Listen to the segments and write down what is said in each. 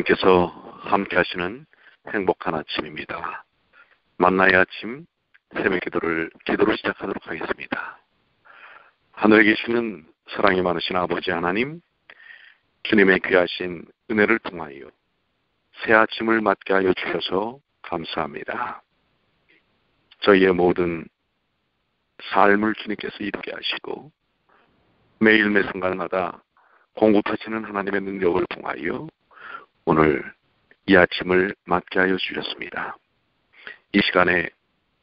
하나님께서 함께 하시는 행복한 아침입니다. 만나의 아침 새벽 기도로 시작하도록 하겠습니다. 하늘에 계시는 사랑이 많으신 아버지 하나님, 주님의 귀하신 은혜를 통하여 새 아침을 맞게 하여 주셔서 감사합니다. 저희의 모든 삶을 주님께서 이루게 하시고 매일 매 순간마다 공급하시는 하나님의 능력을 통하여 오늘 이 아침을 맞게 하여 주셨습니다. 이 시간에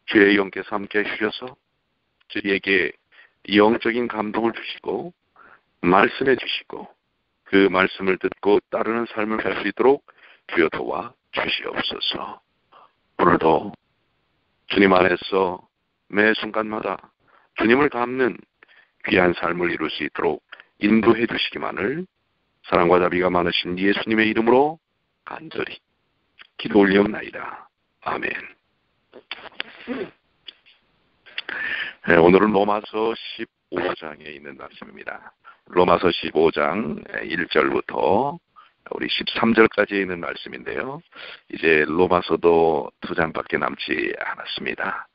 주의 영께서 함께 해주셔서 저희에게 영적인 감동을 주시고 말씀해 주시고 그 말씀을 듣고 따르는 삶을 할 수 있도록 주여 도와 주시옵소서. 오늘도 주님 안에서 매 순간마다 주님을 닮는 귀한 삶을 이룰 수 있도록 인도해 주시기만을 사랑과 자비가 많으신 예수님의 이름으로 간절히 기도 올리옵나이다. 아멘. 네, 오늘은 로마서 15장에 있는 말씀입니다. 로마서 15장 1절부터 우리 13절까지 있는 말씀인데요. 이제 로마서도 2장밖에 남지 않았습니다.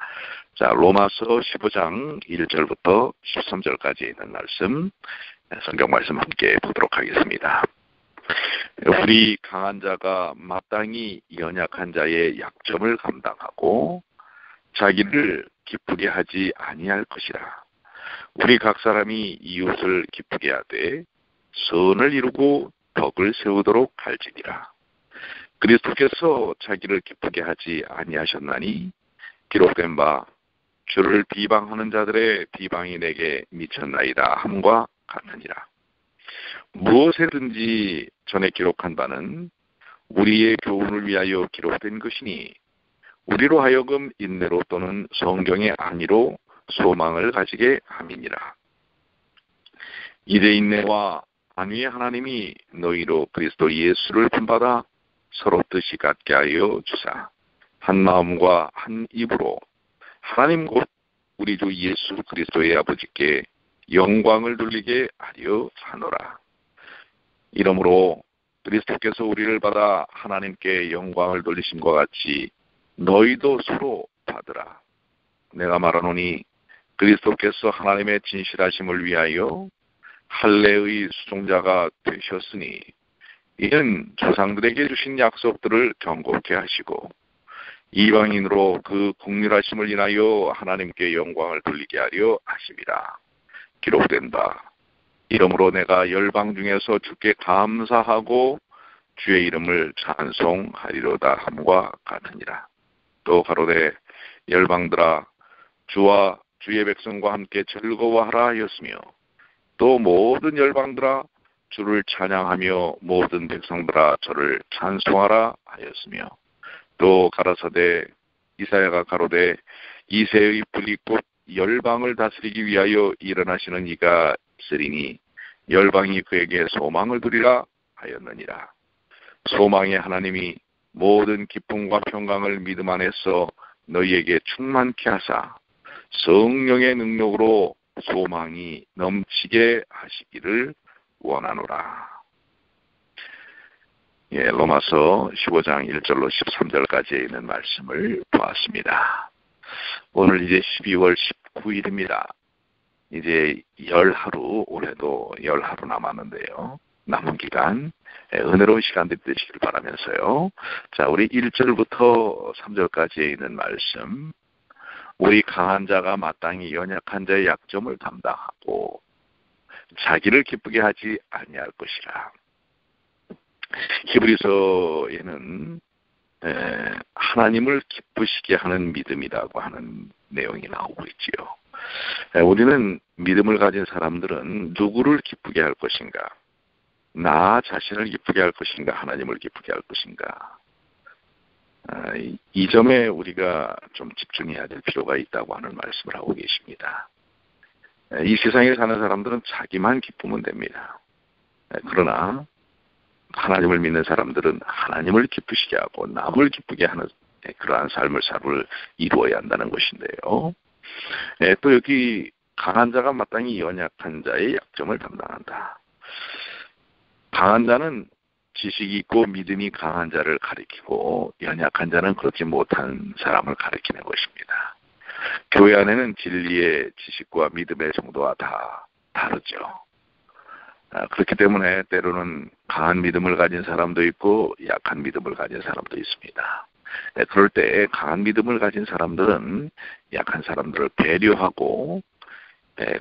자, 로마서 15장 1절부터 13절까지 있는 말씀, 성경 말씀 함께 보도록 하겠습니다. 우리 강한 자가 마땅히 연약한 자의 약점을 감당하고 자기를 기쁘게 하지 아니할 것이라. 우리 각 사람이 이웃을 기쁘게 하되 선을 이루고 덕을 세우도록 할지니라. 그리스도께서 자기를 기쁘게 하지 아니하셨나니 기록된 바 주를 비방하는 자들의 비방이 내게 미쳤나이다 함과 같으니라. 무엇에든지 전에 기록한 바는 우리의 교훈을 위하여 기록된 것이니 우리로 하여금 인내로 또는 성경의 안위로 소망을 가지게 함이니라. 이제 인내와 안위의 하나님이 너희로 그리스도 예수를 본받아 서로 뜻이 같게 하여 주사 한 마음과 한 입으로 하나님 곧 우리 주 예수 그리스도의 아버지께 영광을 돌리게 하려 하노라. 이러므로 그리스도께서 우리를 받아 하나님께 영광을 돌리심과 같이 너희도 서로 받으라. 내가 말하노니 그리스도께서 하나님의 진실하심을 위하여 할례의 수종자가 되셨으니 이는 조상들에게 주신 약속들을 경고케 하시고 이방인으로 그 긍휼하심을 인하여 하나님께 영광을 돌리게 하려 하심이라. 기록된 바 이러므로 내가 열방 중에서 주께 감사하고 주의 이름을 찬송하리로다 함과 같으니라. 또 가로되 열방들아 주와 주의 백성과 함께 즐거워하라 하였으며 또 모든 열방들아 주를 찬양하며 모든 백성들아 저를 찬송하라 하였으며 또 가라사대 이사야가 가로되 이새의 불이 곧 열방을 다스리기 위하여 일어나시는 이가 있으리니 열방이 그에게 소망을 두리라 하였느니라. 소망의 하나님이 모든 기쁨과 평강을 믿음 안에서 너희에게 충만케 하사 성령의 능력으로 소망이 넘치게 하시기를 원하노라. 예, 로마서 15장 1절로 13절까지에 있는 말씀을 보았습니다. 오늘 이제 12월 19일입니다. 이제 10하루, 올해도 10하루 남았는데요. 남은 기간 은혜로운 시간들이 되시길 바라면서요. 자, 우리 1절부터 3절까지에 있는 말씀. 우리 강한 자가 마땅히 연약한 자의 약점을 감당하고 자기를 기쁘게 하지 아니할 것이라. 히브리서에는 하나님을 기쁘시게 하는 믿음이라고 하는 내용이 나오고 있지요. 우리는 믿음을 가진 사람들은 누구를 기쁘게 할 것인가? 나 자신을 기쁘게 할 것인가? 하나님을 기쁘게 할 것인가? 이 점에 우리가 좀 집중해야 될 필요가 있다고 하는 말씀을 하고 계십니다. 이 세상에 사는 사람들은 자기만 기쁘면 됩니다. 그러나 하나님을 믿는 사람들은 하나님을 기쁘시게 하고 남을 기쁘게 하는 그러한 삶을 이루어야 한다는 것인데요. 또 여기 강한 자가 마땅히 연약한 자의 약점을 담당한다. 강한 자는 지식이 있고 믿음이 강한 자를 가리키고 연약한 자는 그렇지 못한 사람을 가리키는 것입니다. 교회 안에는 진리의 지식과 믿음의 정도가 다 다르죠. 그렇기 때문에 때로는 강한 믿음을 가진 사람도 있고 약한 믿음을 가진 사람도 있습니다. 그럴 때 강한 믿음을 가진 사람들은 약한 사람들을 배려하고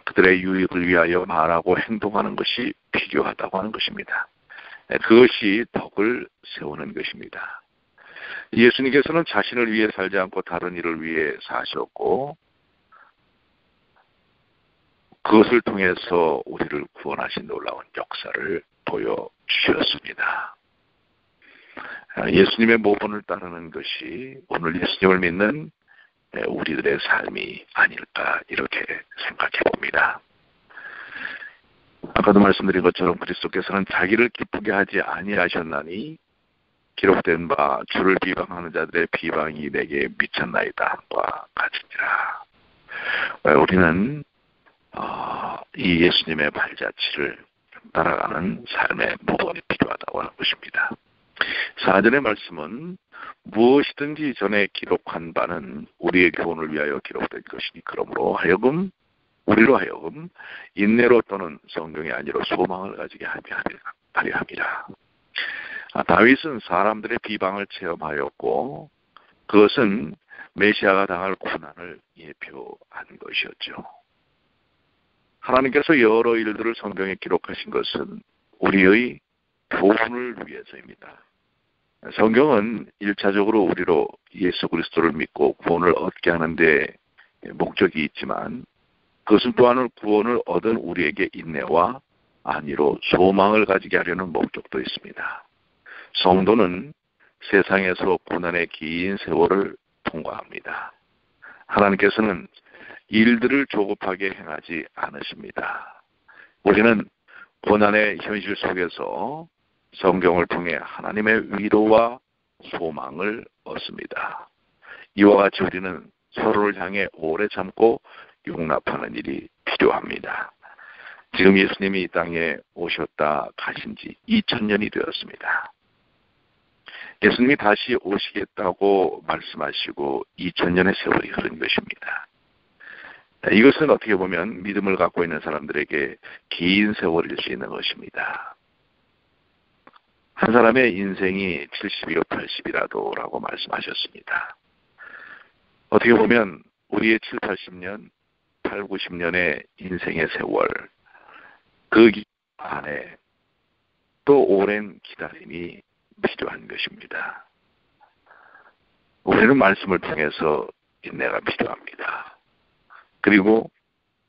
그들의 유익을 위하여 말하고 행동하는 것이 필요하다고 하는 것입니다. 그것이 덕을 세우는 것입니다. 예수님께서는 자신을 위해 살지 않고 다른 이를 위해 사셨고 그것을 통해서 우리를 구원하신 놀라운 역사를 보여주셨습니다. 예수님의 모본을 따르는 것이 오늘 예수님을 믿는 우리들의 삶이 아닐까 이렇게 생각해 봅니다. 아까도 말씀드린 것처럼 그리스도께서는 자기를 기쁘게 하지 아니하셨나니 기록된 바 주를 비방하는 자들의 비방이 내게 미쳤나이다 함과 같으니라. 우리는 이 예수님의 발자취를 따라가는 삶의 모범이 필요하다고 하는 것입니다. 4절의 말씀은 무엇이든지 전에 기록한 바는 우리의 교훈을 위하여 기록된 것이니 그러므로 우리로 하여금 인내로 또는 성경이 아니라 소망을 가지게 하려 함이라. 다윗은 사람들의 비방을 체험하였고 그것은 메시아가 당할 고난을 예표한 것이었죠. 하나님께서 여러 일들을 성경에 기록하신 것은 우리의 교훈을 위해서입니다. 성경은 1차적으로 우리로 예수 그리스도를 믿고 구원을 얻게 하는 데 목적이 있지만 그것은 또한 구원을 얻은 우리에게 인내와 안위로 소망을 가지게 하려는 목적도 있습니다. 성도는 세상에서 고난의 긴 세월을 통과합니다. 하나님께서는 일들을 조급하게 행하지 않으십니다. 우리는 고난의 현실 속에서 성경을 통해 하나님의 위로와 소망을 얻습니다. 이와 같이 우리는 서로를 향해 오래 참고 용납하는 일이 필요합니다. 지금 예수님이 이 땅에 오셨다 가신 지 2000년이 되었습니다. 예수님이 다시 오시겠다고 말씀하시고 2000년의 세월이 흐른 것입니다. 이것은 어떻게 보면 믿음을 갖고 있는 사람들에게 긴 세월일 수 있는 것입니다. 한 사람의 인생이 70이요 80이라도 라고 말씀하셨습니다. 어떻게 보면 우리의 7, 80년, 8, 90년의 인생의 세월 그 안에 또 오랜 기다림이 필요한 것입니다. 우리는 말씀을 통해서 인내가 필요합니다. 그리고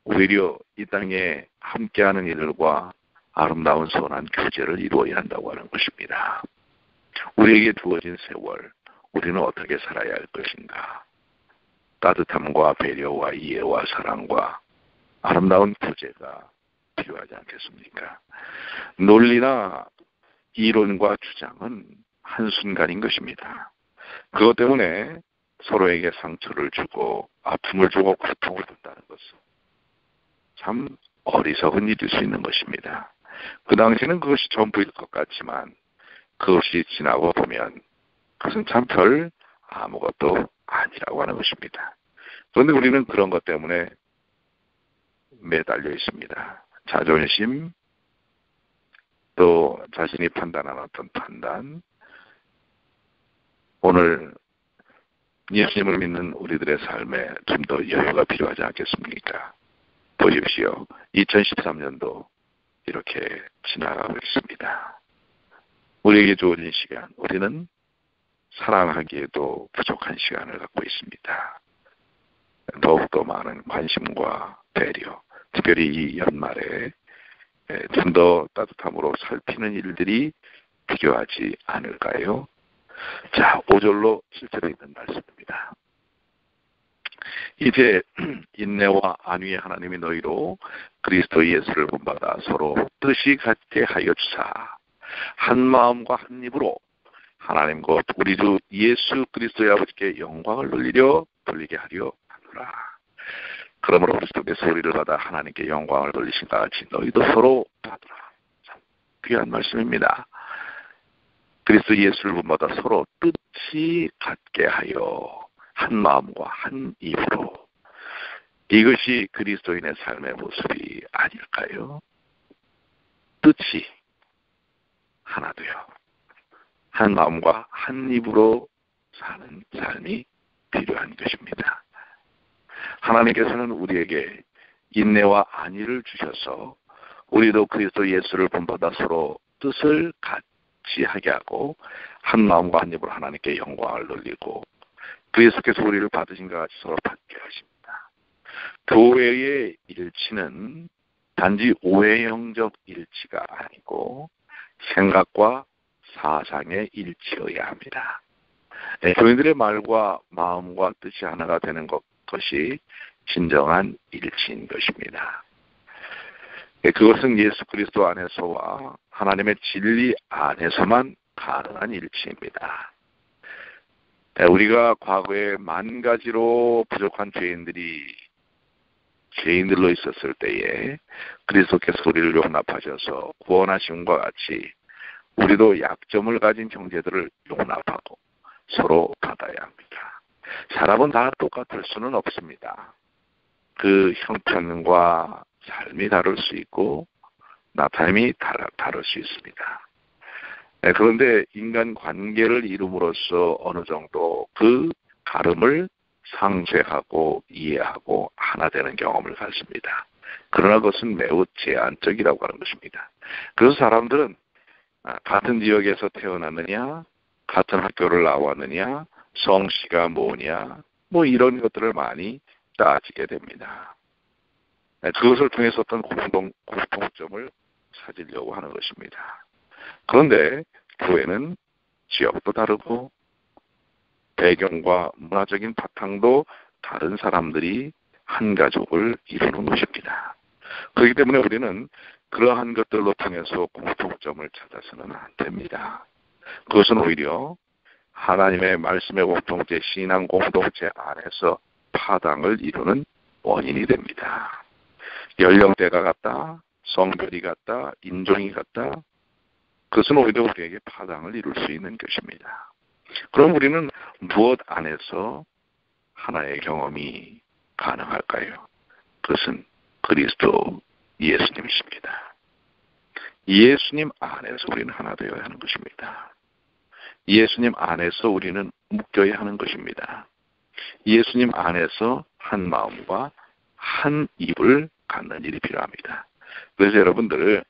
오히려 이 땅에 함께하는 이들과 아름다운 선한 교제를 이루어야 한다고 하는 것입니다. 우리에게 주어진 세월, 우리는 어떻게 살아야 할 것인가? 따뜻함과 배려와 이해와 사랑과 아름다운 교제가 필요하지 않겠습니까? 논리나 이론과 주장은 한순간인 것입니다. 그것 때문에 서로에게 상처를 주고 아픔을 주고 고통을 줬다는 것은 참 어리석은 일일 수 있는 것입니다. 그 당시에는 그것이 전부일 것 같지만 그것이 지나고 보면 그것은 참 별 아무것도 아니라고 하는 것입니다. 그런데 우리는 그런 것 때문에 매달려 있습니다. 자존심, 또 자신이 판단하는 어떤 판단, 오늘 예수님을 믿는 우리들의 삶에 좀 더 여유가 필요하지 않겠습니까? 보십시오. 2013년도 이렇게 지나가고 있습니다. 우리에게 주어진 시간, 우리는 사랑하기에도 부족한 시간을 갖고 있습니다. 더욱더 많은 관심과 배려, 특별히 이 연말에 좀 더 따뜻함으로 살피는 일들이 필요하지 않을까요? 자, 5절로 실제로 있는 말씀입니다. 이제 인내와 안위의 하나님이 너희로 그리스도 예수를 본받아 서로 뜻이 같게 하여 주사 한 마음과 한 입으로 하나님 곧 우리 주 예수 그리스도의 아버지께 영광을 돌리게 하려 하노라. 그러므로 그리스도께서 우리를 받아 하나님께 영광을 돌리신 것 같이 너희도 서로 받으라. 참 귀한 말씀입니다. 그리스도 예수를 본받아 서로 뜻이 같게 하여 한 마음과 한 입으로. 이것이 그리스도인의 삶의 모습이 아닐까요? 뜻이 하나 되어 한 마음과 한 입으로 사는 삶이 필요한 것입니다. 하나님께서는 우리에게 인내와 안위를 주셔서 우리도 그리스도 예수를 본받아 서로 뜻을 같이 하게 하고 한 마음과 한 입으로 하나님께 영광을 돌리고 그리스도께서 우리를 받으신 것 같이 서로 받게 하십니다. 교회의 일치는 단지 오해형적 일치가 아니고 생각과 사상의 일치여야 합니다. 교인들의 말과 마음과 뜻이 하나가 되는 것이 진정한 일치인 것입니다. 그것은 예수 그리스도 안에서와 하나님의 진리 안에서만 가능한 일치입니다. 우리가 과거에 만 가지로 부족한 죄인들로 있었을 때에 그리스도께서 우리를 용납하셔서 구원하심과 같이 우리도 약점을 가진 형제들을 용납하고 서로 받아야 합니다. 사람은 다 똑같을 수는 없습니다. 그 형편과 삶이 다를 수 있고 나타남이 다를 수 있습니다. 그런데 인간 관계를 이룸으로써 어느 정도 그 다름을 상쇄하고 이해하고 하나 되는 경험을 갖습니다. 그러나 그것은 매우 제한적이라고 하는 것입니다. 그래서 사람들은 같은 지역에서 태어났느냐, 같은 학교를 나왔느냐, 성씨가 뭐냐, 이런 것들을 많이 따지게 됩니다. 그것을 통해서 어떤 공통점을 찾으려고 하는 것입니다. 그런데 교회는 지역도 다르고 배경과 문화적인 바탕도 다른 사람들이 한 가족을 이루는 것입니다. 그렇기 때문에 우리는 그러한 것들로 통해서 공통점을 찾아서는 안 됩니다. 그것은 오히려 하나님의 말씀의 공동체, 신앙 공동체 안에서 파당을 이루는 원인이 됩니다. 연령대가 같다, 성별이 같다, 인종이 같다, 그것은 오히려 우리에게 파당을 이룰 수 있는 것입니다. 그럼 우리는 무엇 안에서 하나의 경험이 가능할까요? 그것은 그리스도 예수님이십니다. 예수님 안에서 우리는 하나 되어야 하는 것입니다. 예수님 안에서 우리는 묶여야 하는 것입니다. 예수님 안에서 한 마음과 한 입을 갖는 일이 필요합니다. 그래서 여러분들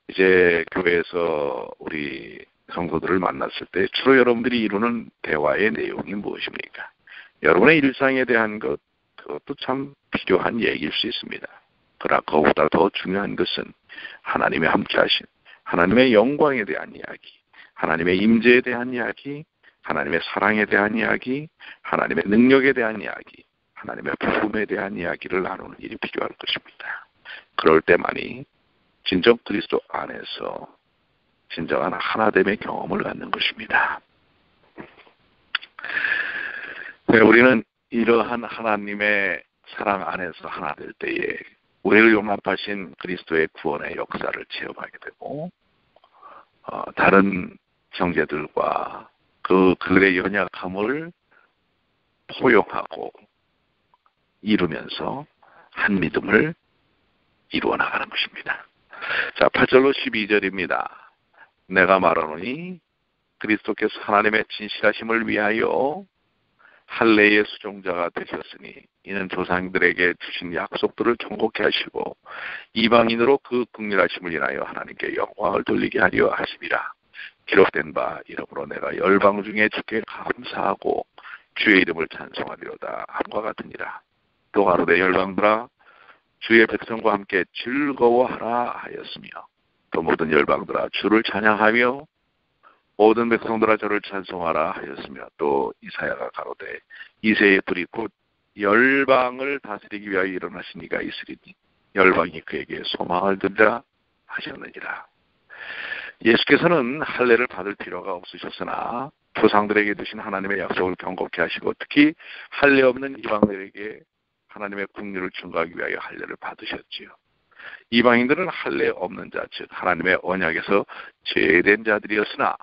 이제 교회에서 우리 성도들을 만났을 때 주로 여러분들이 이루는 대화의 내용이 무엇입니까? 여러분의 일상에 대한 그것도 참 필요한 얘기일 수 있습니다. 그러나 그보다 더 중요한 것은 하나님의 함께하신 하나님의 영광에 대한 이야기, 하나님의 임재에 대한 이야기, 하나님의 사랑에 대한 이야기, 하나님의 능력에 대한 이야기, 하나님의 부름에 대한 이야기를 나누는 일이 필요할 것입니다. 그럴 때만이 진정 그리스도 안에서 진정한 하나됨의 경험을 갖는 것입니다. 우리는 이러한 하나님의 사랑 안에서 하나 될 때에 우리를 용납하신 그리스도의 구원의 역사를 체험하게 되고 다른 형제들과 그들의 연약함을 포용하고 이루면서 한 믿음을 이루어 나가는 것입니다. 자, 8절로 12절입니다. 내가 말하노니 그리스도께서 하나님의 진실하심을 위하여 할례의 수종자가 되셨으니 이는 조상들에게 주신 약속들을 정복케 하시고 이방인으로 그 긍휼하심을 인하여 하나님께 영광을 돌리게 하려 하심이라. 기록된 바 이러므로 내가 열방 중에 주께 감사하고 주의 이름을 찬송하리로다 함과 같으니라. 또 가로되 열방들아 주의 백성과 함께 즐거워하라 하였으며 또 모든 열방들아 주를 찬양하며 모든 백성들아 저를 찬송하라 하였으며 또 이사야가 가로되 이새의 불이 곧 열방을 다스리기 위하여 일어나신 이가 있으리니 열방이 그에게 소망을 드리라 하셨느니라. 예수께서는 할례를 받을 필요가 없으셨으나 조상들에게 주신 하나님의 약속을 경고케 하시고 특히 할례 없는 이방들에게 하나님의 긍휼을 증거하기 위하여 할례를 받으셨지요. 이방인들은 할례 없는 자, 즉 하나님의 언약에서 제외된 자들이었으나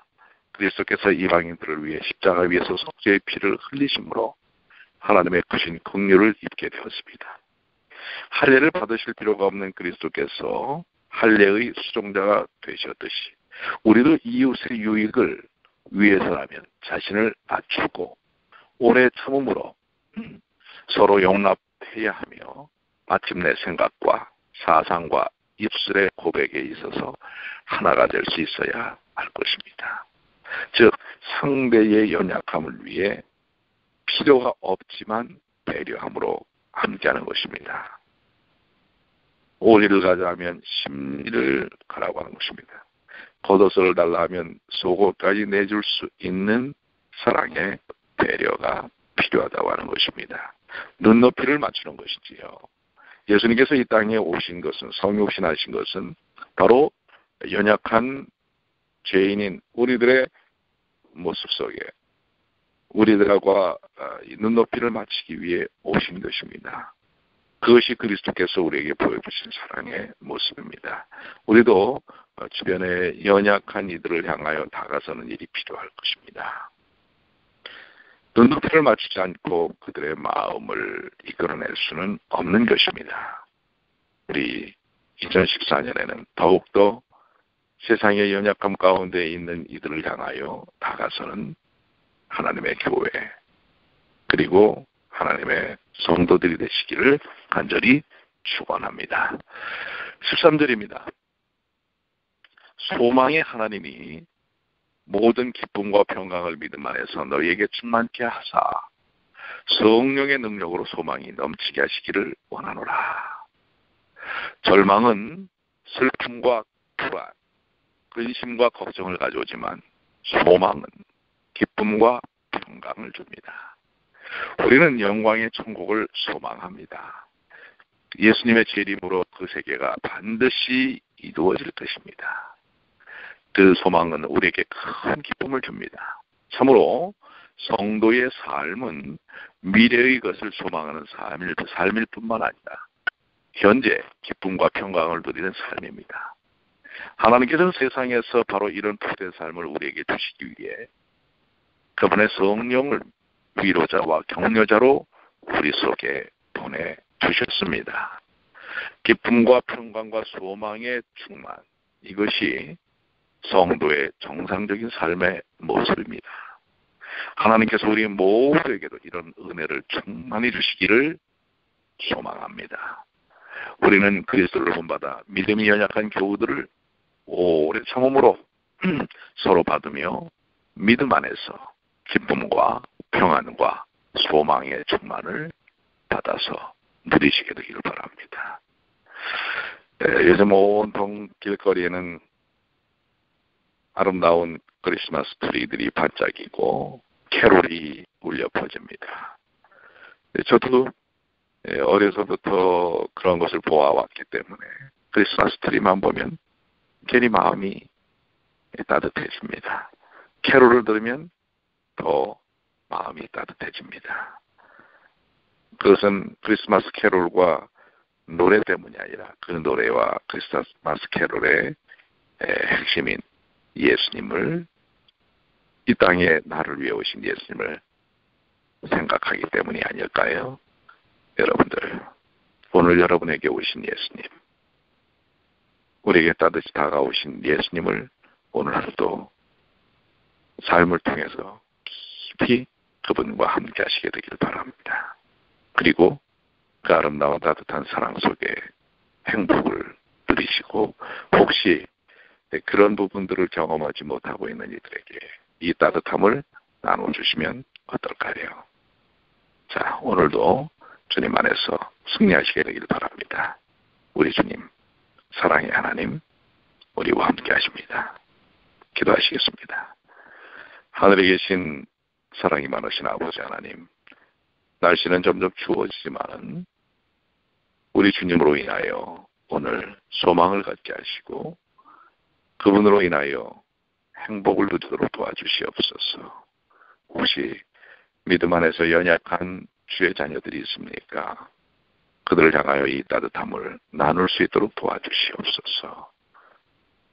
그리스도께서 이방인들을 위해 십자가 위에서 속죄의 피를 흘리심으로 하나님의 크신 긍휼을 입게 되었습니다. 할례를 받으실 필요가 없는 그리스도께서 할례의 수종자가 되셨듯이 우리도 이웃의 유익을 위해서라면 자신을 낮추고 오래 참음으로 서로 용납해야 하며 마침내 생각과 사상과 입술의 고백에 있어서 하나가 될 수 있어야 할 것입니다. 즉 상대의 연약함을 위해 필요가 없지만 배려함으로 함께하는 것입니다. 오리를 가자면 심리를 가라고 하는 것입니다. 겉옷을 달라 하면 속옷까지 내줄 수 있는 사랑의 배려가 필요하다고 하는 것입니다. 눈높이를 맞추는 것이지요. 예수님께서 이 땅에 오신 것은, 성육신하신 것은 바로 연약한 죄인인 우리들의 모습 속에 우리들과 눈높이를 맞추기 위해 오신 것입니다. 그것이 그리스도께서 우리에게 보여주신 사랑의 모습입니다. 우리도 주변에 연약한 이들을 향하여 다가서는 일이 필요할 것입니다. 눈높이를 맞추지 않고 그들의 마음을 이끌어낼 수는 없는 것입니다. 우리 2014년에는 더욱더 세상의 연약함 가운데 있는 이들을 향하여 다가서는 하나님의 교회 그리고 하나님의 성도들이 되시기를 간절히 축원합니다. 13절입니다. 소망의 하나님이 모든 기쁨과 평강을 믿음 안에서 너희에게 충만케 하사 성령의 능력으로 소망이 넘치게 하시기를 원하노라. 절망은 슬픔과 불안, 근심과 걱정을 가져오지만 소망은 기쁨과 평강을 줍니다. 우리는 영광의 천국을 소망합니다. 예수님의 재림으로 그 세계가 반드시 이루어질 것입니다. 그 소망은 우리에게 큰 기쁨을 줍니다. 참으로 성도의 삶은 미래의 것을 소망하는 삶일 뿐만 아니라 현재 기쁨과 평강을 누리는 삶입니다. 하나님께서는 세상에서 바로 이런 부의 삶을 우리에게 주시기 위해 그분의 성령을 위로자와 격려자로 우리 속에 보내주셨습니다. 기쁨과 평강과 소망의 충만, 이것이 성도의 정상적인 삶의 모습입니다. 하나님께서 우리 모두에게도 이런 은혜를 충만히 주시기를 소망합니다. 우리는 그리스도를 본받아 믿음이 연약한 교우들을 오래 참음으로 서로 받으며 믿음 안에서 기쁨과 평안과 소망의 충만을 받아서 누리시게 되기를 바랍니다. 요즘 온통 길거리에는 아름다운 크리스마스 트리들이 반짝이고 캐롤이 울려 퍼집니다. 저도 어려서부터 그런 것을 보아왔기 때문에 크리스마스 트리만 보면 괜히 마음이 따뜻해집니다. 캐롤을 들으면 더 마음이 따뜻해집니다. 그것은 크리스마스 캐롤과 노래 때문이 아니라 그 노래와 크리스마스 캐롤의 핵심인 예수님을, 이 땅에 나를 위해 오신 예수님을 생각하기 때문이 아닐까요? 여러분들, 오늘 여러분에게 오신 예수님, 우리에게 따뜻이 다가오신 예수님을 오늘 하루도 삶을 통해서 깊이 그분과 함께 하시게 되길 바랍니다. 그리고 그 아름다운 따뜻한 사랑 속에 행복을 누리시고, 혹시 그런 부분들을 경험하지 못하고 있는 이들에게 이 따뜻함을 나눠주시면 어떨까요? 자, 오늘도 주님 안에서 승리하시게 되길 바랍니다. 우리 주님, 사랑의 하나님, 우리와 함께 하십니다. 기도하시겠습니다. 하늘에 계신 사랑이 많으신 아버지 하나님, 날씨는 점점 추워지지만 우리 주님으로 인하여 오늘 소망을 갖게 하시고 그분으로 인하여 행복을 누리도록 도와주시옵소서. 혹시 믿음 안에서 연약한 주의 자녀들이 있습니까? 그들을 향하여 이 따뜻함을 나눌 수 있도록 도와주시옵소서.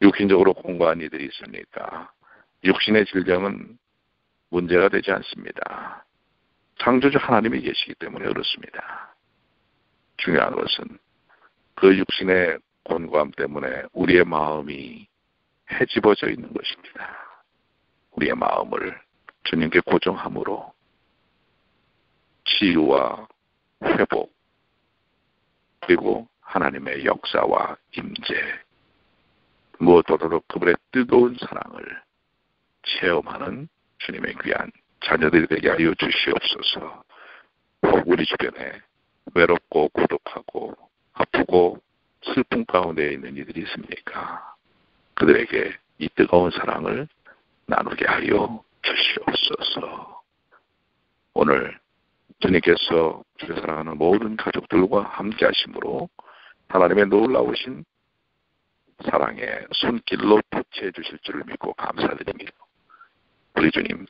육신적으로 공고한 이들이 있습니까? 육신의 질병은 문제가 되지 않습니다. 창조주 하나님이 계시기 때문에 그렇습니다. 중요한 것은 그 육신의 곤고함 때문에 우리의 마음이 헤집어져 있는 것입니다. 우리의 마음을 주님께 고정함으로 치유와 회복 그리고 하나님의 역사와 임재 무엇보다도 그분의 뜨거운 사랑을 체험하는 주님의 귀한 자녀들이 되게 하여 주시옵소서. 우리 주변에 외롭고孤独하고 아프고 슬픔 가운데 있는 이들이 있습니까? 그들에게 이 뜨거운 사랑을 나누게 하여 주시옵소서. 오늘 주님께서 주의 사랑하는 모든 가족들과 함께 하심으로 하나님의 놀라우신 사랑의 손길로 터치해 주실 줄을 믿고 감사드립니다. 우리 주님